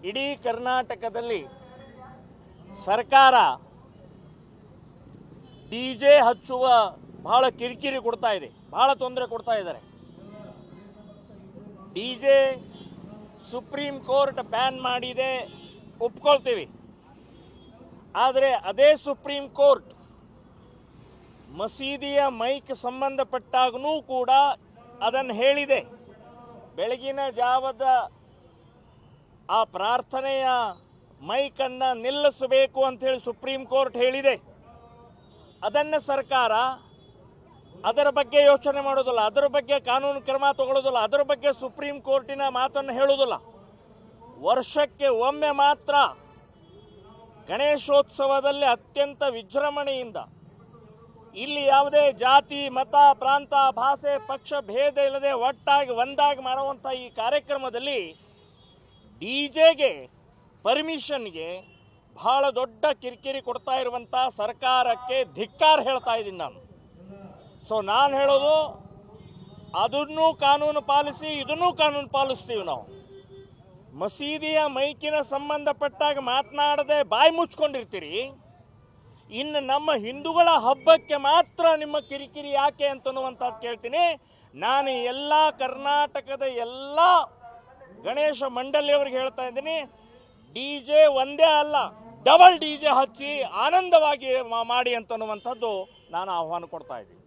ಇಡೀ ಕರ್ನಾಟಕದಲ್ಲಿ ಸರ್ಕಾರ ಡಿಜೆ ಹಚ್ಚುವ ಬಹಳ ಕಿರಿಕಿರಿ ಕೊಡ್ತಾ ಇದೆ, ಬಹಳ ತೊಂದರೆ ಕೊಡ್ತಾ ಇದ್ದಾರೆ. ಡಿಜೆ ಸುಪ್ರೀಂ ಕೋರ್ಟ್ ಬ್ಯಾನ್ ಮಾಡಿದೆ, ಒಪ್ಕೊಳ್ತೀವಿ. ಆದರೆ ಅದೇ ಸುಪ್ರೀಂ ಕೋರ್ಟ್ ಮಸೀದಿಯ ಮೈಕ್ ಸಂಬಂಧಪಟ್ಟಾಗೂ ಕೂಡ ಅದನ್ನು ಹೇಳಿದೆ. ಬೆಳಗಿನ ಜಾವದ ಆ ಪ್ರಾರ್ಥನೆಯ ಮೈಕನ್ನು ನಿಲ್ಲಿಸಬೇಕು ಅಂತ ಹೇಳಿ ಸುಪ್ರೀಂ ಕೋರ್ಟ್ ಹೇಳಿದೆ. ಅದನ್ನು ಸರ್ಕಾರ ಅದರ ಬಗ್ಗೆ ಯೋಚನೆ ಮಾಡೋದಿಲ್ಲ, ಅದರ ಬಗ್ಗೆ ಕಾನೂನು ಕ್ರಮ ತಗೊಳ್ಳೋದಿಲ್ಲ, ಅದರ ಬಗ್ಗೆ ಸುಪ್ರೀಂ ಕೋರ್ಟಿನ ಮಾತನ್ನು ಹೇಳೋದಿಲ್ಲ. ವರ್ಷಕ್ಕೆ ಒಮ್ಮೆ ಮಾತ್ರ ಗಣೇಶೋತ್ಸವದಲ್ಲಿ ಅತ್ಯಂತ ವಿಜೃಂಭಣೆಯಿಂದ ಇಲ್ಲಿ ಯಾವುದೇ ಜಾತಿ, ಮತ, ಪ್ರಾಂತ, ಭಾಷೆ, ಪಕ್ಷ ಭೇದ ಇಲ್ಲದೆ ಒಟ್ಟಾಗಿ ಒಂದಾಗಿ ಮಾಡುವಂಥ ಈ ಕಾರ್ಯಕ್ರಮದಲ್ಲಿ ಡಿಜೆಗೆ ಪರ್ಮಿಷನ್ಗೆ ಬಹಳ ದೊಡ್ಡ ಕಿರಿಕಿರಿ ಕೊಡ್ತಾ ಇರುವಂಥ ಸರ್ಕಾರಕ್ಕೆ ಧಿಕ್ಕಾರ ಹೇಳ್ತಾ ಇದ್ದೀನಿ ನಾನು. ಸೊ ನಾನು ಹೇಳೋದು, ಅದನ್ನು ಕಾನೂನು ಪಾಲಿಸಿ, ಇದನ್ನೂ ಕಾನೂನು ಪಾಲಿಸ್ತೀವಿ ನಾವು. ಮಸೀದಿಯ ಮೈಕಿನ ಸಂಬಂಧಪಟ್ಟಾಗ ಮಾತನಾಡದೆ ಬಾಯಿ ಮುಚ್ಕೊಂಡಿರ್ತೀರಿ, ಇನ್ನು ನಮ್ಮ ಹಿಂದೂಗಳ ಹಬ್ಬಕ್ಕೆ ಮಾತ್ರ ನಿಮ್ಮ ಕಿರಿಕಿರಿ ಯಾಕೆ ಅಂತನ್ನುವಂಥದ್ದು ಕೇಳ್ತೀನಿ. ನಾನು ಎಲ್ಲ ಕರ್ನಾಟಕದ ಎಲ್ಲ ಗಣೇಶ ಮಂಡಳಿಯವರಿಗೆ ಹೇಳ್ತಾ ಇದ್ದೀನಿ, ಡಿಜೆ ಒಂದೇ ಅಲ್ಲ, ಡಬಲ್ ಡಿಜೆ ಹಚ್ಚಿ ಆನಂದವಾಗಿ ಮಾಡಿ ಅಂತನ್ನುವಂಥದ್ದು ನಾನು ಆಹ್ವಾನ ಕೊಡ್ತಾ ಇದ್ದೀನಿ.